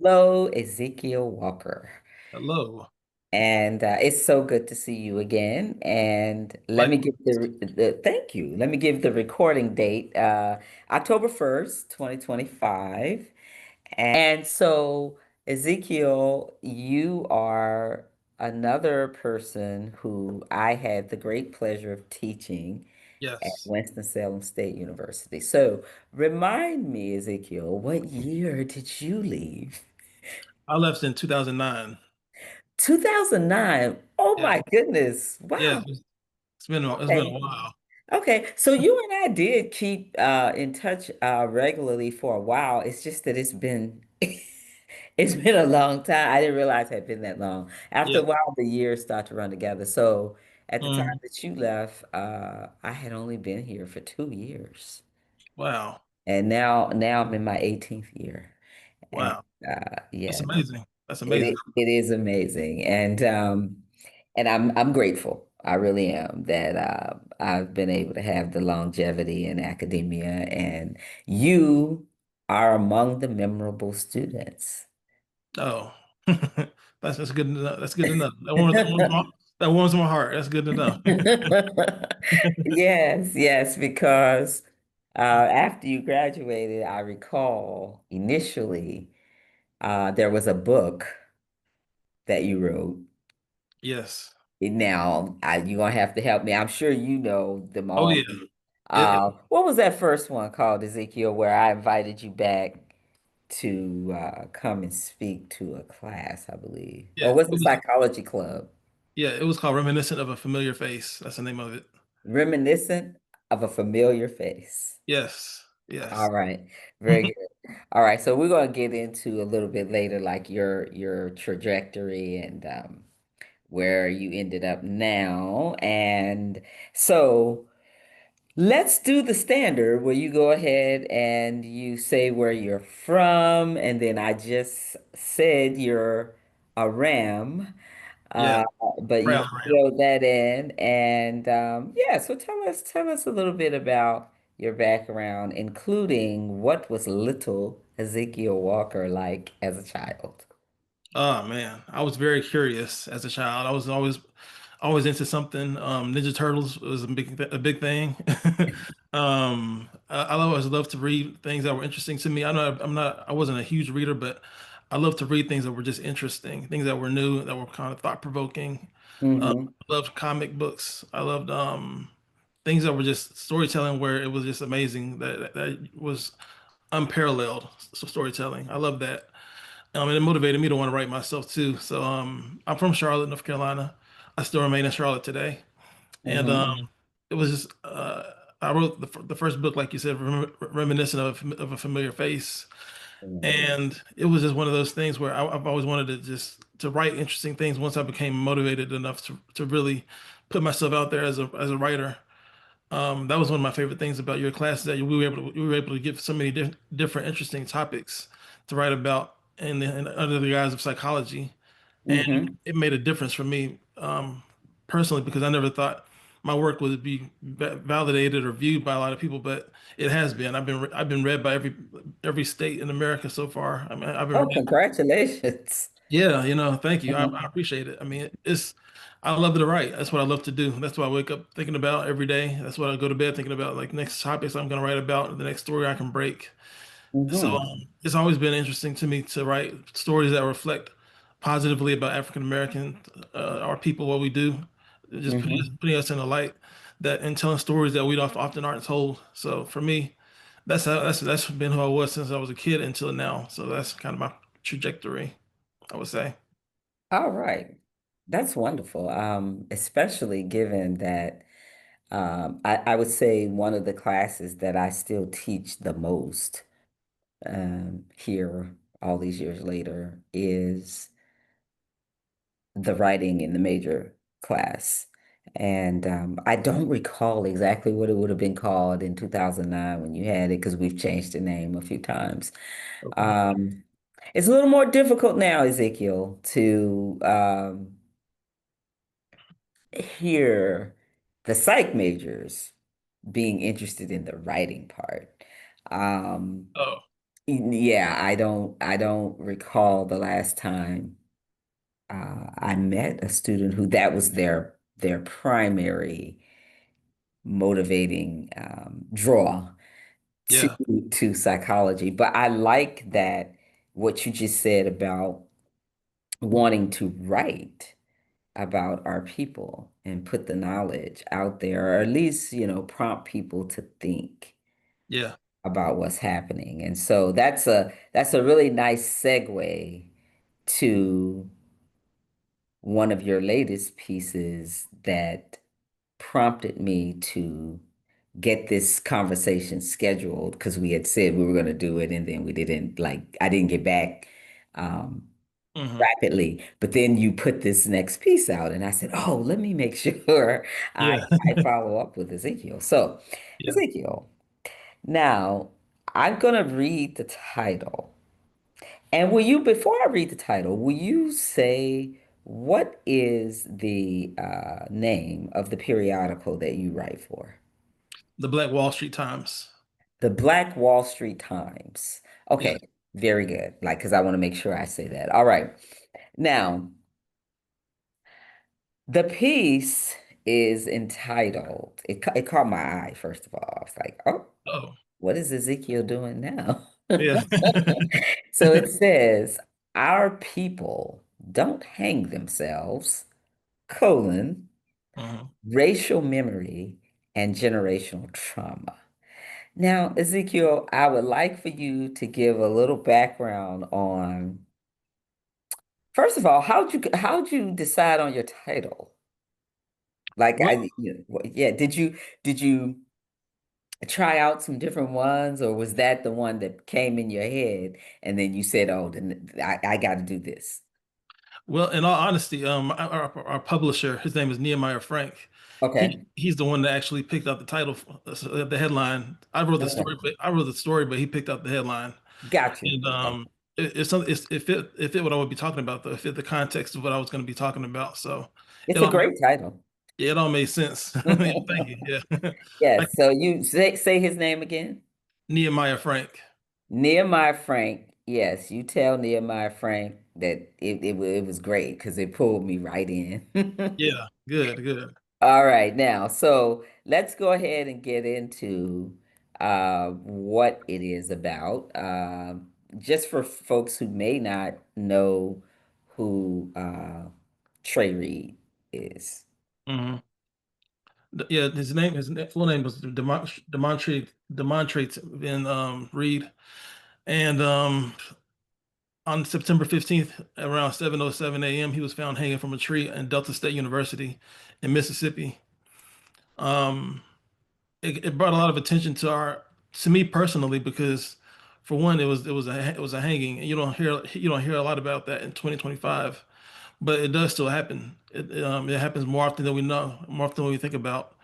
Hello, Ezekiel Walker. Hello. And it's so good to see you again. And let me give Likewise. thank you. Let me give the recording date, October 1st, 2025. And so, Ezekiel, you are another person who I had the great pleasure of teaching at Yes. Winston-Salem State University. So, remind me, Ezekiel, what year did you leave? I left in 2009. 2009. Oh Yeah. my goodness. Yeah. Wow. It's been a Okay. while. Okay. So you and I did keep in touch regularly for a while. It's just that it's been it's been a long time. I didn't realize it had been that long. After Yeah. a while, the years start to run together. So at the time Mhm. that you left, I had only been here for 2 years. Wow. And now I'm in my 18th year. And Wow. That's yeah, amazing. That's amazing. it is amazing, and I'm grateful. I really am that I've been able to have the longevity in academia, and you are among the memorable students. Oh. That's good to know. That's good to know. That warms my heart. That's good to know. Yes, yes, because after you graduated, I recall initially there was a book that you wrote. Yes. Now, you're gonna have to help me. I'm sure you know them Oh yeah. all. It, What was that first one called, Ezekiel, where I invited you back to come and speak to a class, I believe, yeah. or It was it was psychology club? yeah, it was called Reminiscent of a Familiar Face. That's the name of it. Reminiscent of a familiar face. Yes. All Yes. right, very good. All right, so we're gonna get into a little bit later, like your trajectory and where you ended up now, and so. Let's do the standard where you go ahead and you say where you're from, and then I just said you're a Ram, Yeah. uh, but you Proud can Ram. throw that in, and yeah. So tell us a little bit about your background, including what was little Ezekiel Walker like as a child. Oh man, I was very curious as a child. I was always into something. Ninja Turtles was a big thing. I always loved to read things that were interesting to me. I wasn't a huge reader, but I loved to read things that were just interesting, things that were new, that were kind of thought provoking. Mm-hmm. I loved comic books. I loved things that were just storytelling where it was just amazing. That was unparalleled storytelling. I love that. And it motivated me to want to write myself too. So I'm from Charlotte, North Carolina. I still remain in Charlotte today, and Mm-hmm. it was just I wrote the first book, like you said, reminiscent of a familiar face, and it was just one of those things where I've always wanted to just to write interesting things. Once I became motivated enough to really put myself out there as a writer, that was one of my favorite things about your class is that we were able to give so many different interesting topics to write about under the guise of psychology, and Mm-hmm. it made a difference for me personally because I never thought my work would be validated or viewed by a lot of people, but it has been. I've been read by every state in America so far. I mean, I've been Oh, read. congratulations. Yeah, thank you. I Mhm. appreciate it. I mean, I love to write. That's what I love to do. That's what I wake up thinking about every day. That's what I go to bed thinking about, like next topics I'm going to write about, the next story I can break. So Mhm. it's always been interesting to me to write stories that reflect positively about African American our people, what we do, just Mhm. putting us in a light that and telling stories that we don't often aren't told. So for me, that's been who I was since I was a kid until now. So that's kind of my trajectory, I would say. All right. That's wonderful. Especially given that I would say one of the classes that I still teach the most here all these years later is the writing in the major class. And I don't recall exactly what it would have been called in 2009 when you had it because we've changed the name a few times. Okay. Um, it's a little more difficult now, Ezekiel, to hear the psych majors being interested in the writing part. Um, Oh. Yeah, I don't recall the last time I met a student who that was their primary motivating draw to Yeah, to psychology. But I like that what you just said about wanting to write about our people and put the knowledge out there, or at least, prompt people to think yeah, about what's happening. And so that's a really nice segue to one of your latest pieces that prompted me to get this conversation scheduled because we had said we were going to do it and then we didn't, like, I didn't get back um, hmm, rapidly. But then you put this next piece out and I said, oh, let me make sure I, yeah, I follow up with Ezekiel. So, yeah. Ezekiel, now I'm going to read the title. And before I read the title, will you say what is the name of the periodical that you write for? The Black Wall Street Times. The Black Wall Street Times. Yeah. Okay, very good. Like, because I want to make sure I say that. All right. Now, the piece is entitled, it caught my eye, first of all. I was like, oh, Oh, what is Ezekiel doing now? yeah. So it says, our people don't hang themselves, colon, Mhm. racial memory and generational trauma. Now, Ezekiel, I would like for you to give a little background on, first of all, how'd you decide on your title? Like Well, yeah, did you try out some different ones, or was that the one that came in your head and then you said, "Oh, then I got to do this." well, in all honesty, our publisher, his name is Nehemiah Frank. Okay. He's the one that actually picked out the title, the headline. I wrote the Okay. story, but he picked out the headline. Got you. And Okay. it's something. It fit what I would be talking about, though. It fit the context of what I was going to be talking about. So it It's a all great title. it all made sense. Thank you. Yeah, I, Yes. So you say his name again. Nehemiah Frank. Nehemiah Frank. Yes, you tell Nehemiah Frank that it was great because it pulled me right in. Yeah, good, good. All right, now, so let's go ahead and get into what it is about. Just for folks who may not know who Trey Reed is. Hmm. Yeah, full name was Demonstrate Van Reed, and on September 15th, around 7:07 a.m., he was found hanging from a tree in Delta State University in Mississippi. Um, it brought a lot of attention to me personally because, for one, it was a hanging, and you don't hear a lot about that in 2025, but it does still happen. It happens more often than we know, more often than we think about.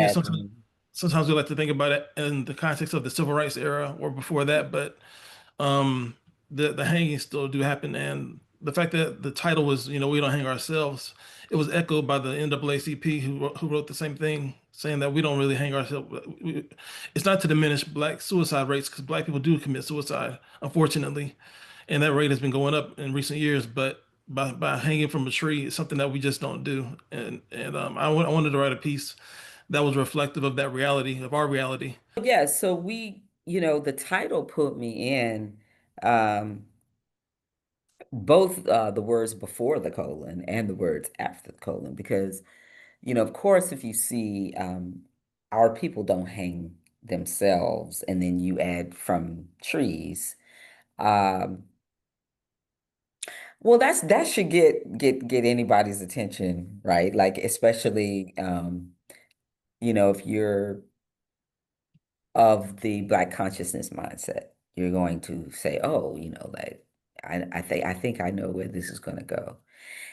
Sometimes Sadly. we like to think about it in the context of the civil rights era or before that, but um, the hangings still do happen, and the fact that the title was, we don't hang ourselves, it was echoed by the NAACP who wrote the same thing, saying that we don't really hang ourselves. It's not to diminish Black suicide rates because Black people do commit suicide, unfortunately, and that rate has been going up in recent years. But by hanging from a tree, it's something that we just don't do, and I wanted to write a piece that was reflective of that reality, of our reality. Yeah, so the title put me in um, both the words before the colon and the words after the colon because of course, if you see our people don't hang themselves, and then you add from trees, um, well, that should get anybody's attention, right? Like especially if you're of the Black consciousness mindset, you're going to say, oh, like I think I know where this is going to go.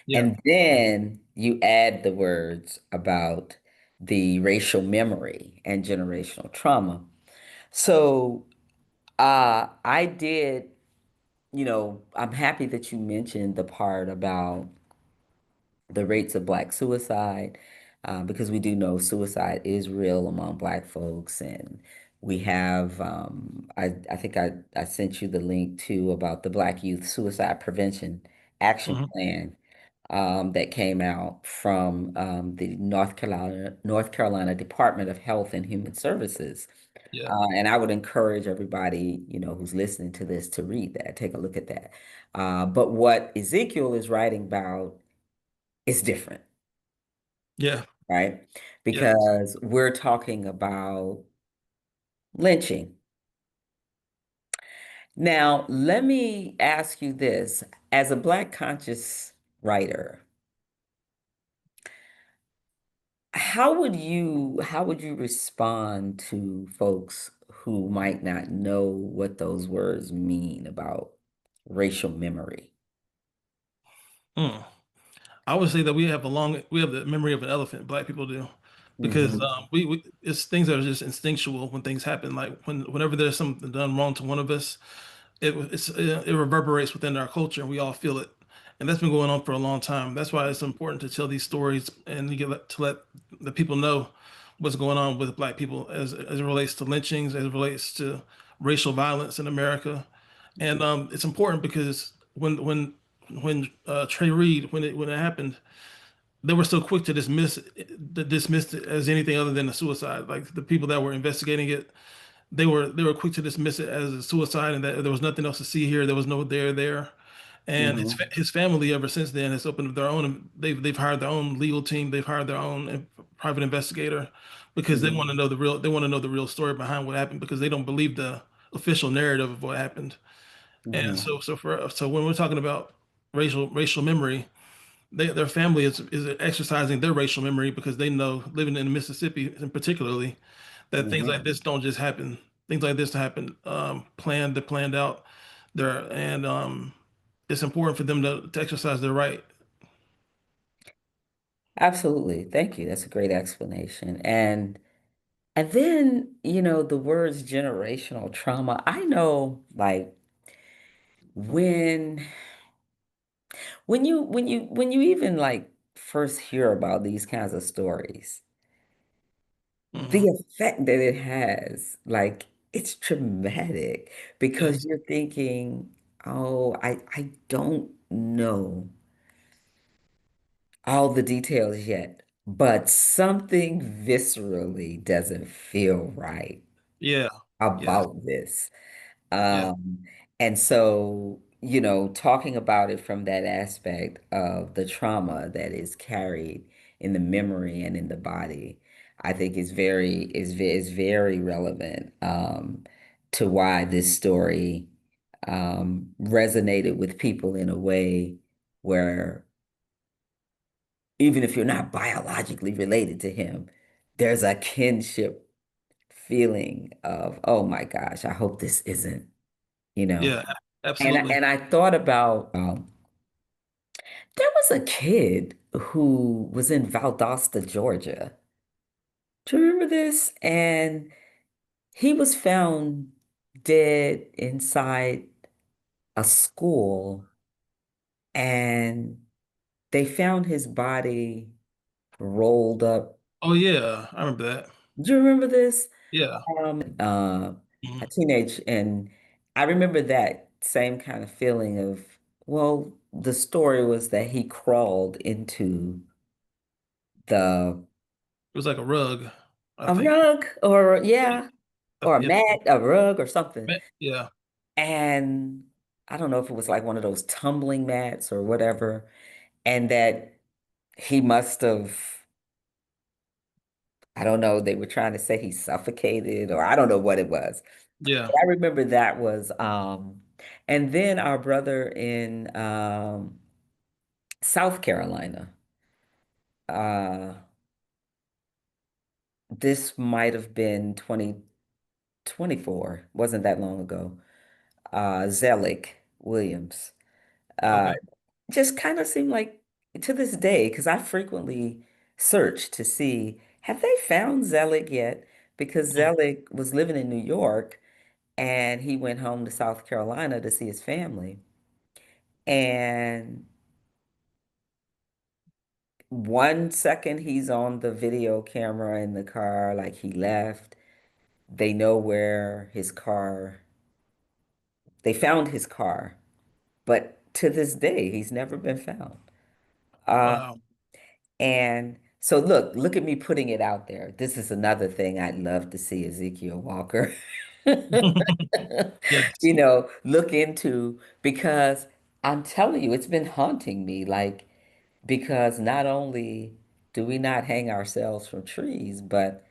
Yeah. And then you add the words about the racial memory and generational trauma. So I did, I'm happy that you mentioned the part about the rates of Black suicide, because we do know suicide is real among Black folks, and We have, I think I sent you the link too about the Black Youth Suicide Prevention Action Hmm. Plan that came out from the North Carolina Department of Health and Human Services. Yeah. And I would encourage everybody, who's listening to this to read that, take a look at that. But what Ezekiel is writing about is different, Yeah. right? Yes. Because we're talking about lynching. Now, let me ask you this. As a Black conscious writer, how would you respond to folks who might not know what those words mean about racial memory? Mm. I would say that we have the memory of an elephant. Black people do, because Hmm. we it's things that are just instinctual when things happen. Like whenever there's something done wrong to one of us, it reverberates within our culture, and we all feel it. And that's been going on for a long time. That's why it's important to tell these stories and to let the people know what's going on with Black people as it relates to lynchings, as it relates to racial violence in America. And it's important because when Trey Reed when it happened, they were so quick to dismiss it as anything other than a suicide. Like the people that were investigating it, they were quick to dismiss it as a suicide and that there was nothing else to see here. There was no there. And Hmm. his family ever since then has opened up their own. They've hired their own legal team. They've hired their own private investigator because they want to Hmm. know the real. They want to know the real story behind what happened because they don't believe the official narrative of what happened. And Hmm. so when we're talking about racial memory, their family is exercising their racial memory because they know living in Mississippi, and particularly, that things like Hmm. this don't just happen. Things like this happen planned out there, and it's important for them to exercise their right. Absolutely. Thank you. That's a great explanation. And then, the words generational trauma. I know like when when you even like first hear about these kinds of stories, the Hmm. effect that it has, like it's traumatic because Yes. you're thinking, oh, I don't know all the details yet, but something viscerally doesn't feel right Yeah. Yes. about this. Yeah. Um, and so, talking about it from that aspect of the trauma that is carried in the memory and in the body, I think is very relevant to why this story resonated with people in a way where even if you're not biologically related to him, there's a kinship feeling of, oh my gosh, I hope this isn't, you know. Yeah. And Absolutely. and I thought about there was a kid who was in Valdosta, Georgia. Do you remember this? And he was found dead inside a school, and they found his body rolled up. Oh yeah, I remember that. Do you remember this? Yeah. A Mhm. teenage, and I remember that same kind of feeling of, well, the story was that he crawled into the It was like a rug, I a think. rug, or yeah, or a Yeah. mat, a rug or something. Yeah. And I don't know if it was like one of those tumbling mats or whatever, and that he must have, I don't know, they were trying to say he suffocated, or I don't know what it was. Yeah. But I remember that was and then our brother in South Carolina. Uh this might have been 2024, wasn't that long ago. Zelig Williams. Uh Okay. just kind of seemed like to this day, because I frequently search to see have they found Zelig yet? Because Mm. Zelig was living in New York and he went home to South Carolina to see his family. And one second he's on the video camera in the car, like he left. they know where his car, they found his car, but to this day, he's never been found. Uh, Wow. and so look at me putting it out there. This is another thing I'd love to see Ezekiel Walker, Yes, look into because I'm telling you, it's been haunting me. Like, because not only do we not hang ourselves from trees, but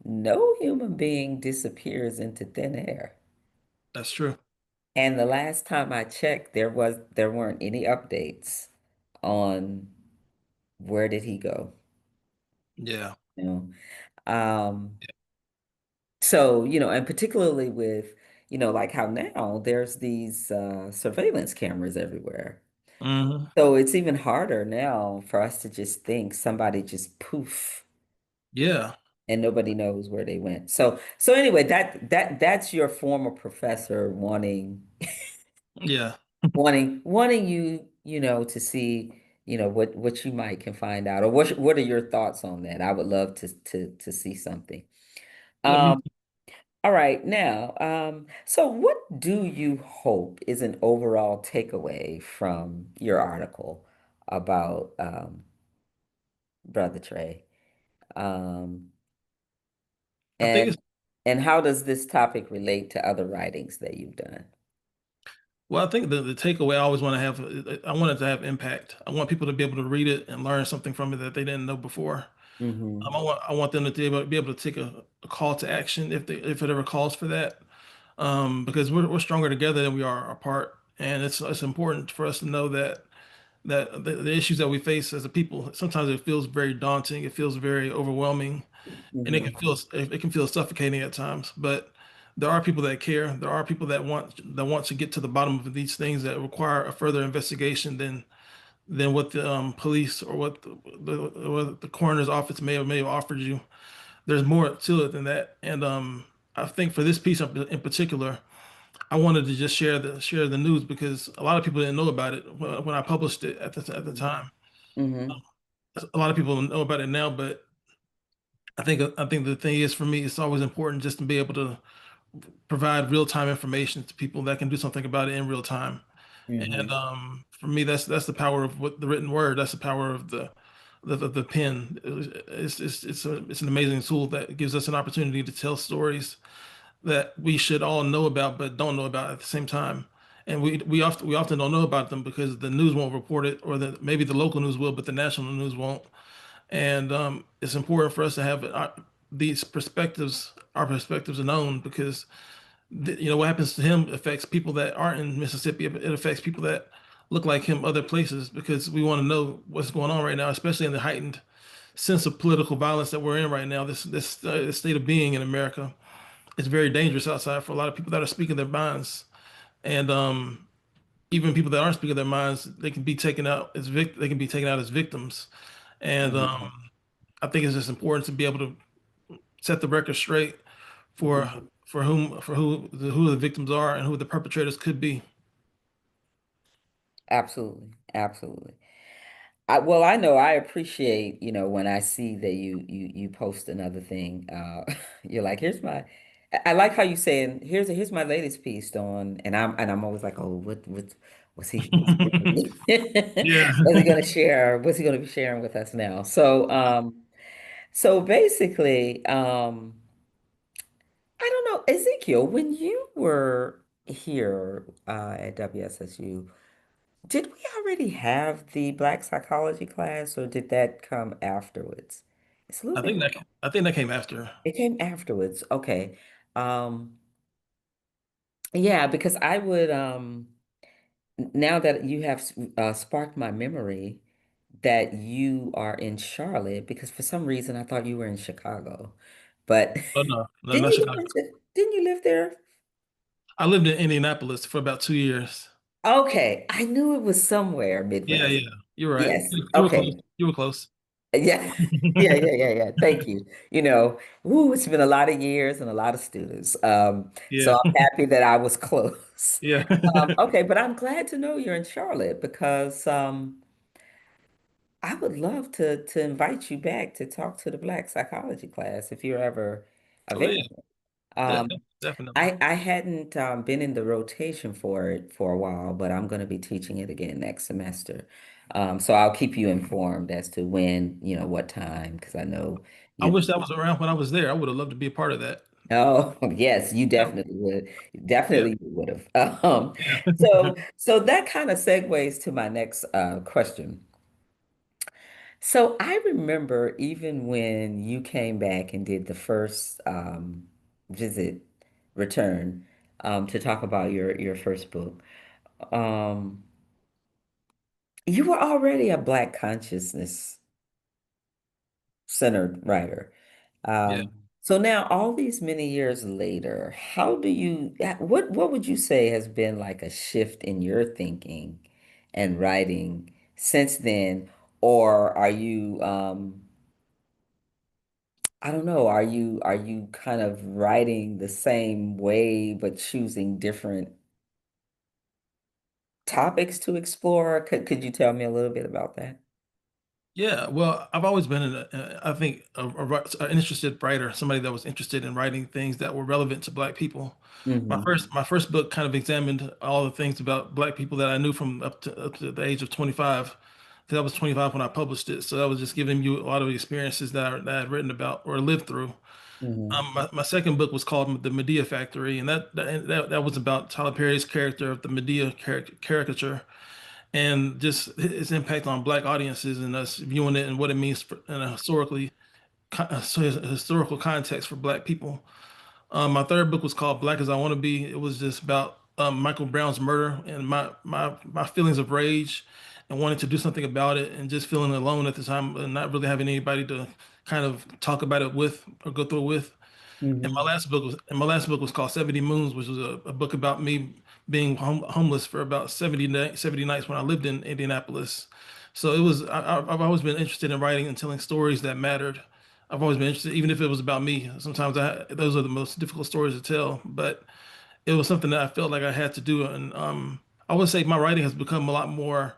no human being disappears into thin air. that's true. And the last time I checked, there weren't any updates on where did he go. Yeah. You know? So, and particularly with, like how now there's these surveillance cameras everywhere. Hmm. So it's even harder now for us to just think somebody just poof Yeah. and nobody knows where they went. So anyway, that's your former professor wanting Yeah. wanting you, to see, what you might can find out, or what are your thoughts on that? I would love to see something. Yeah. Me. Um, all right, now, so what do you hope is an overall takeaway from your article about Brother Trey? Um, I think and it's and how does this topic relate to other writings that you've done? well. I think the takeaway I always want to have. I want it to have impact. I want people to be able to read it and learn something from it that they didn't know before. Mm-hmm. I want them to be able to take a call to action if it ever calls for that. Because we're stronger together than we are apart, and it's important for us to know that the issues that we face as a people, sometimes it feels very daunting, it feels very overwhelming, and Mm-hmm. it can feel suffocating at times. But there are people that care. There are people that want to get to the bottom of these things that require a further investigation than what the police or what the coroner's office may have offered you. There's more to it than that, and I think for this piece in particular, I wanted to just share the news because a lot of people didn't know about it when I published it at the time. Mm-hmm. A lot of people know about it now, but I think the thing is for me, it's always important just to be able to provide real time information to people that can do something about it in real time. And Mm-hmm. for me, that's the power of what the written word. That's the power of the pen. It's an amazing tool that gives us an opportunity to tell stories that we should all know about but don't know about at the same time. And we often don't know about them because the news won't report it, or maybe the local news will, but the national news won't. And it's important for us to have these perspectives, our perspectives, known because what happens to him affects people that aren't in Mississippi. It affects people that look like him other places because we want to know what's going on right now, especially in the heightened sense of political violence that we're in right now. This state of being in America. It's very dangerous outside for a lot of people that are speaking their minds, and even people that aren't speaking their minds, they can be taken out as victims, and I think it's just important to be able to set the record straight for Mm-hmm. who the victims are and who the perpetrators could be. Absolutely. Absolutely. Well, I know I appreciate, when I see that you post another thing. You're like, here's my I like how you saying, here's my latest piece on, and I'm always like, oh, what's he Yeah. what's he gonna share? What's he gonna be sharing with us now? So basically, I don't know, Ezekiel, when you were here at WSSU, did we already have the Black psychology class, or did that come afterwards? It's a little bit. I think that came after. It came afterwards. Okay. Um, yeah, because I would now that you have sparked my memory that you are in Charlotte, because for some reason I thought you were in Chicago. But Oh no, no, didn't not you Chicago. didn't you live there? I lived in Indianapolis for about 2 years. Okay, I knew it was somewhere Yeah, Midwest. yeah, you're right. Yes. You were close. Okay. You were close. Yeah. Yeah. Thank you. It's been a lot of years and a lot of students. So Yeah, I'm happy that I was close. yeah. Okay, but I'm glad to know you're in Charlotte because I would love to invite you back to talk to the Black psychology class if you're ever Oh yeah. available. Um, Definitely. I hadn't been in the rotation for it for a while, but I'm going to be teaching it again next semester. So I'll keep you informed as to when, what time, because I know I you. wish that was around when I was there. I would have loved to be a part of that. Oh, yes, you Yeah. definitely would. Yeah. Definitely would have. So that kind of segues to my next question. So I remember even when you came back and did the first visit, return, to talk about your first book. Um, you were already a Black consciousness centered writer. Yeah. So now, all these many years later, what would you say has been like a shift in your thinking and writing since then? Or are you, I don't know, are you kind of writing the same way but choosing different topics to explore? Could you tell me a little bit about that? Yeah, well, I've always been I think, an interested writer, somebody that was interested in writing things that were relevant to Black people. Hmm. My first book kind of examined all the things about Black people that I knew from up to the age of 25, because I was 25 when I published it. So that was just giving you a lot of experiences that I had written about or lived through. Hmm. My second book was called The Medea Factory, and that was about Tyler Perry's character of the Medea caricature, and just its impact on Black audiences and us viewing it and what it means in a historical context for Black people. My third book was called Black as I Want to Be. It was just about Michael Brown's murder and my feelings of rage and wanting to do something about it, and just feeling alone at the time and not really having anybody to kind of talk about it with or go through it with. Hmm. And my last book was called 70 Moons, which was a book about me being homeless for about 70 nights when I lived in Indianapolis. So I've always been interested in writing and telling stories that mattered. I've always been interested, even if it was about me. Sometimes those are the most difficult stories to tell, but it was something that I felt like I had to do. And I would say my writing has become a lot more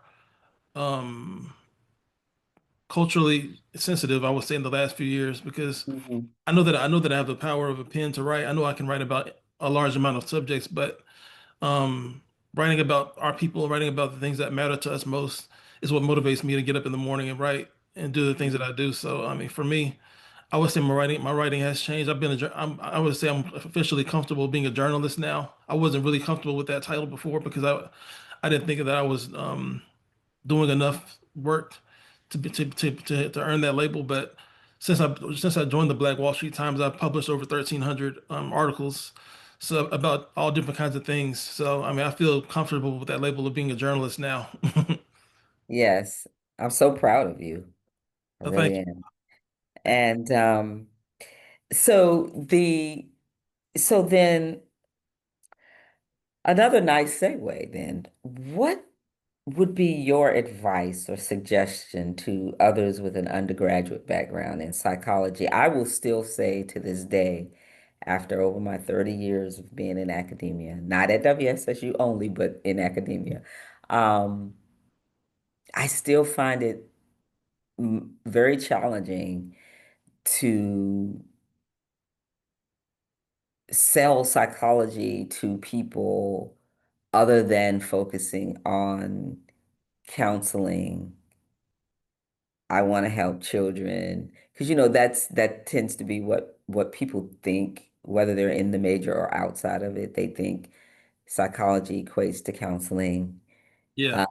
culturally sensitive, I would say, in the last few years, because Hmm. I know that I have the power of a pen to write. I know I can write about a large amount of subjects, but um, writing about our people, writing about the things that matter to us most, is what motivates me to get up in the morning and write and do the things that I do. So, I mean, for me, I would say my writing has changed. I would say I'm officially comfortable being a journalist now. I wasn't really comfortable with that title before because I didn't think that I was doing enough work to earn that label. But since I joined the Black Wall Street Times, I've published over 1,300 articles, so about all different kinds of things. So I mean, I feel comfortable with that label of being a journalist now. Yes, I'm so proud of you. I So really thank you. am. Thank you. And so the so then another nice segue then. What would be your advice or suggestion to others with an undergraduate background in psychology? I will still say to this day, after over my 30 years of being in academia, not at WSSU only, but in academia, um, I still find it very challenging to sell psychology to people other than focusing on counseling. I want to help children because that tends to be what people think, whether they're in the major or outside of it. They think psychology equates to counseling, Yeah.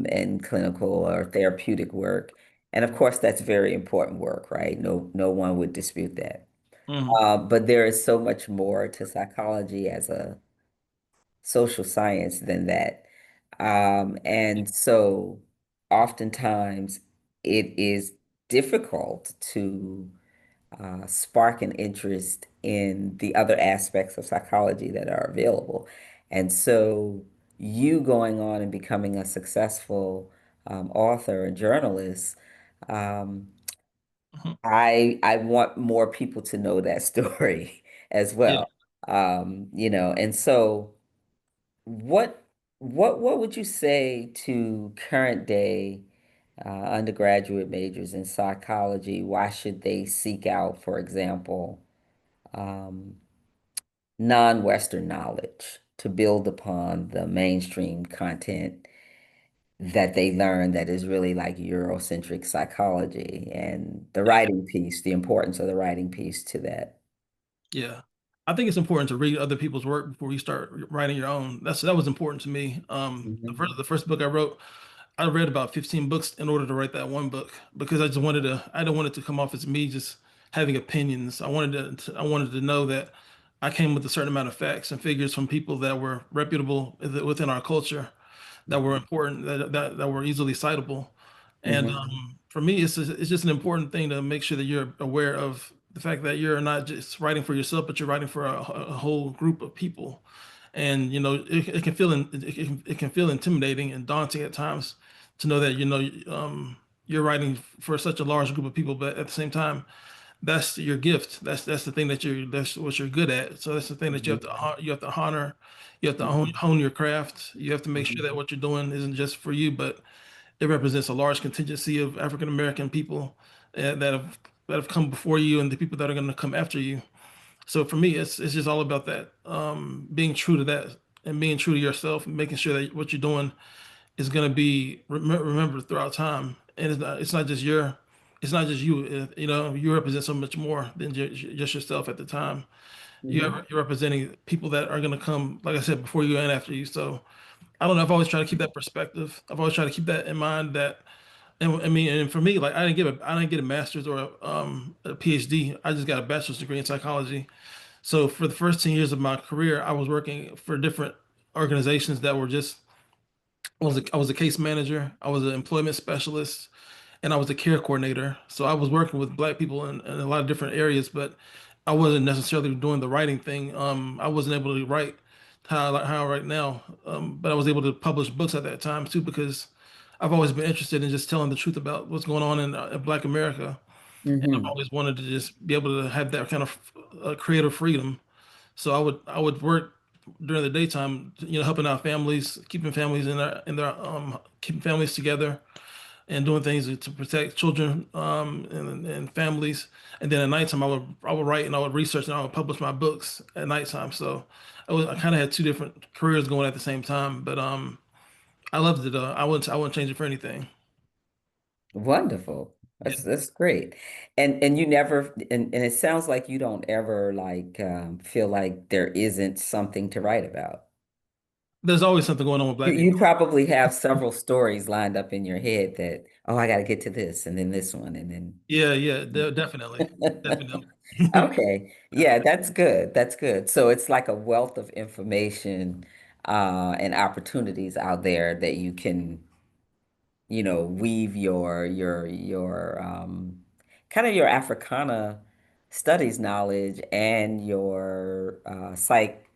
and clinical or therapeutic work. And of course, that's very important work, right? No one would dispute that. Hmm. But there is so much more to psychology as a social science than that. And so oftentimes it is difficult to spark an interest in the other aspects of psychology that are available. And so you going on and becoming a successful author and journalist, um, Hmm. I want more people to know that story as Yeah. well. And so what what would you say to current day undergraduate majors in psychology? Why should they seek out, for example, um, non-Western knowledge to build upon the mainstream content that they learn that is really like Eurocentric psychology and the Yeah. writing piece, the importance of the writing piece to that. Yeah. I think it's important to read other people's work before you start writing your own. That was important to me. Hmm. The first book I wrote, I read about 15 books in order to write that one book because I didn't want it to come off as me just having opinions. I wanted to know that I came with a certain amount of facts and figures from people that were reputable within our culture, that were important, that were easily citable. And Hmm. for me, it's just an important thing to make sure that you're aware of the fact that you're not just writing for yourself, but you're writing for a whole group of people. And you know, it can feel intimidating and daunting at times to know that you're writing for such a large group of people, but at the same time, that's your gift. That's the thing that's what you're good at. So that's the thing that you have to honor. You have to Hmm. hone your craft. You have to make sure that Hmm. what you're doing isn't just for you, but it represents a large contingency of African American people that have come before you and the people that are going to come after you. So for me, it's just all about that, being true to that and being true to yourself, and making sure that what you're doing is going to be remembered throughout time. And it's not just you. You know, you represent so much more than just yourself at the time. Hmm. You're representing people that are going to come, like I said, before you and after you. So I don't know. I've always tried to keep that perspective. I've always tried to keep that in mind. That and I mean, and for me, like I didn't get a master's or a PhD. I just got a bachelor's degree in psychology. So for the first 10 years of my career, I was working for different organizations that were just I was a case manager, I was an employment specialist, and I was a care coordinator. So I was working with black people in a lot of different areas, but I wasn't necessarily doing the writing thing. I wasn't able to write how I write now, but I was able to publish books at that time too because I've always been interested in just telling the truth about what's going on in Black America. And I've Hmm. always wanted to just be able to have that kind of creative freedom. So I would work during the daytime, you know, helping out families, keeping families in their keeping families together and doing things to protect children and families. And then at nighttime, I would write and I would research and I would publish my books at nighttime. So I kind of had two different careers going at the same time, but I loved it. I wouldn't change it for anything. Wonderful. Yeah, That's great. And you never and it sounds like you don't ever like feel like there isn't something to write about. there's always something going on with You black you people. probably have several stories lined up in your head that, oh, I got to get to this and then this one and Yeah, yeah, definitely, then definitely. okay. Yeah, that's good. That's good. So it's like a wealth of information and opportunities out there that you can, weave your kind of your Africana studies knowledge and your psych,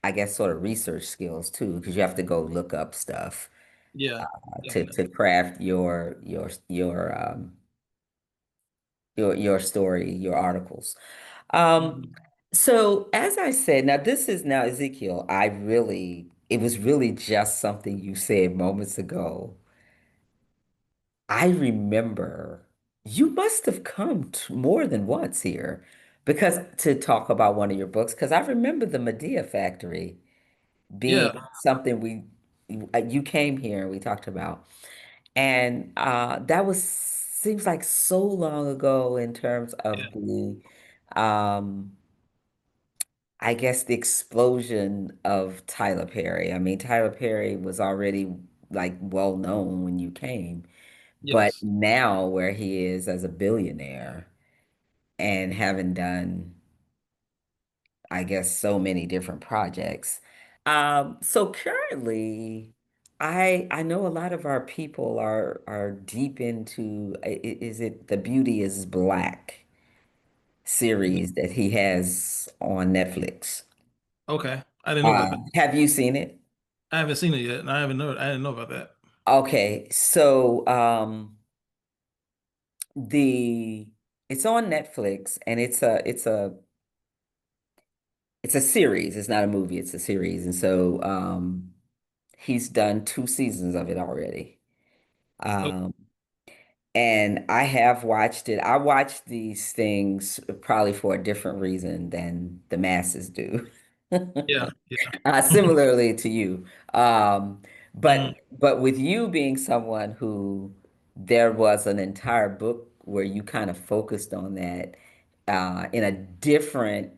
I guess, sort of research skills too, because you have to go look up stuff Yeah, to definitely. craft your story, your articles. Um, Mhm. so as I said, now this is now Ezekiel. It was really just something you said moments ago. I remember you must have come more than once here because to talk about one of your books, because I remember the Medea Factory being Yeah, something you came here and we talked about. And that was seems like so long ago in terms yeah, of the um I guess the explosion of Tyler Perry. I mean, Tyler Perry was already like well known when you came, but yes, now where he is as a billionaire and having done, I guess, so many different projects. So currently, I know a lot of our people are deep into is it The Beauty is Black series that he has on Netflix. okay. I didn't know about that. Have you seen it? I haven't seen it yet, and I didn't know about that. Okay, so the it's on Netflix and it's a series. It's not a movie, it's a series. And so he's done two seasons of it already. Oh, Um And I have watched it. I watch these things probably for a different reason than the masses do. Yeah, yeah. Similarly to you. Mm, But with you being someone who there was an entire book where you kind of focused on that in a different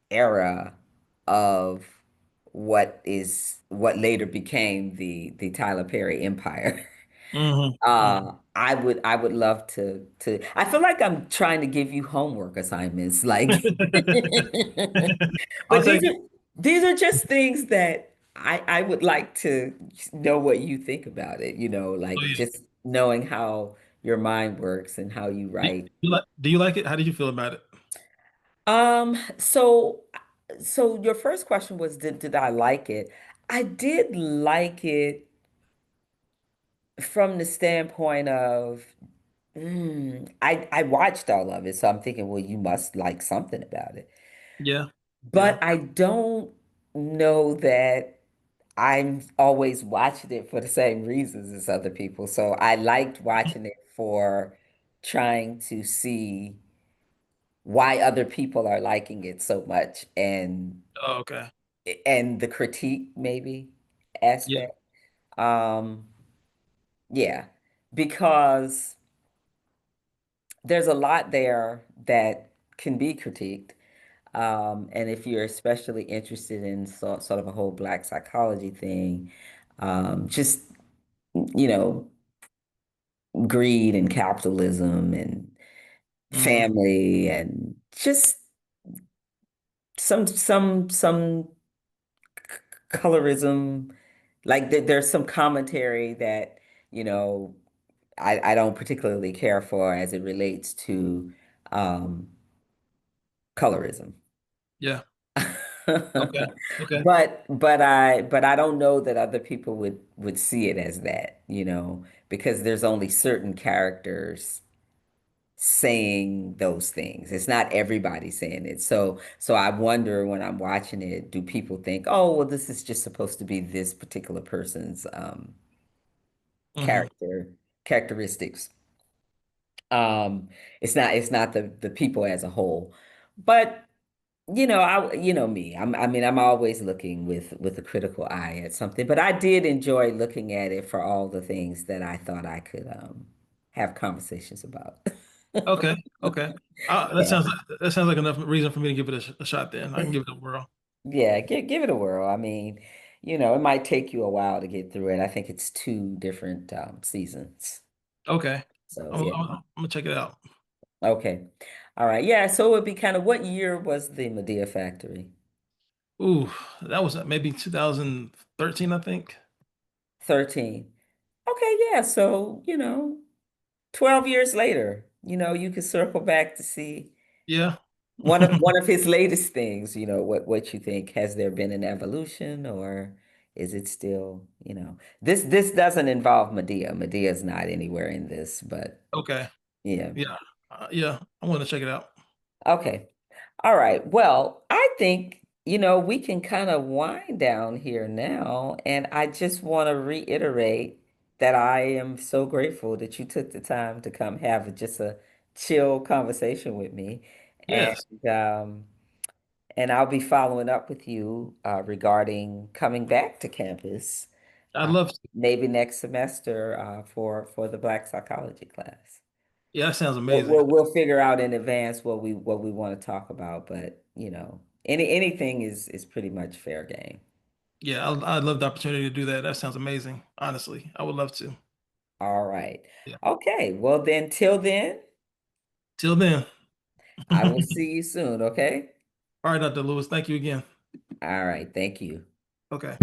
era of what later became the Tyler Perry empire. hmm hmm I would love to I feel like I'm trying to give you homework assignments like I'll but take it. these are just things that I would like to know what you think about it, like Please. just knowing how your mind works and how you write. Do you like it? How did you feel about it? So your first question was did I like it? I did like it from the standpoint of I watched all of it, so I'm thinking, well, you must like something about it. Yeah, yeah. But I don't know that I'm always watching it for the same reasons as other people. So I liked watching it for trying to see why other people are liking it so much Oh, okay. and the critique maybe Yeah. aspect. Um, yeah, because there's a lot there that can be critiqued. And if you're especially interested in sort of a whole Black psychology thing, just, you know, greed and capitalism and hmm family and just some colorism. Like there's some commentary that, you know, I don't particularly care for as it relates to um, colorism. Yeah. Okay. Okay. But I don't know that other people would see it as that, because there's only certain characters saying those things. It's not everybody saying it. So I wonder when I'm watching it, do people think, "Oh, well, this is just supposed to be this particular person's hmm character characteristics." Um, it's not the people as a whole. But you know me. I mean, I'm always looking with a critical eye at something, but I did enjoy looking at it for all the things that I thought I could have conversations about. Okay. Okay. Yeah. That sounds like enough reason for me to give it a shot. Then I can give it a whirl. Yeah, give it a whirl. I mean, it might take you a while to get through it. I think it's two different seasons. Okay. So, I'm, yeah. I'm, I'm gonna check it out. Okay. All right. Yeah, so it would be kind of what year was the Medea Factory? Ooh, that was maybe 2013, I think. 13. Okay, yeah. So, 12 years later, you could circle back to see Yeah. one of his latest things, what you think. Has there been an evolution or is it still, this doesn't involve Medea. Medea's not anywhere in this, but Okay. yeah. Yeah. Yeah. I want to check it out. Okay. All right. Well, I think, we can kind of wind down here now. And I just want to reiterate that I am so grateful that you took the time to come have just a chill conversation with me. And Yes. um, and I'll be following up with you regarding coming back to campus, I'd uh, love to. maybe next semester for the Black psychology class. Yeah, that sounds We'll, amazing. we'll figure out in advance what we want to talk about, but anything is pretty much fair game. Yeah, I'd love the opportunity to do that. That sounds amazing. Honestly, I would love to. All right. Yeah. Okay. Well then, till then, Till then. I will see you soon, okay? All right, Dr. Lewis. Thank you again. All right. Thank you. Okay.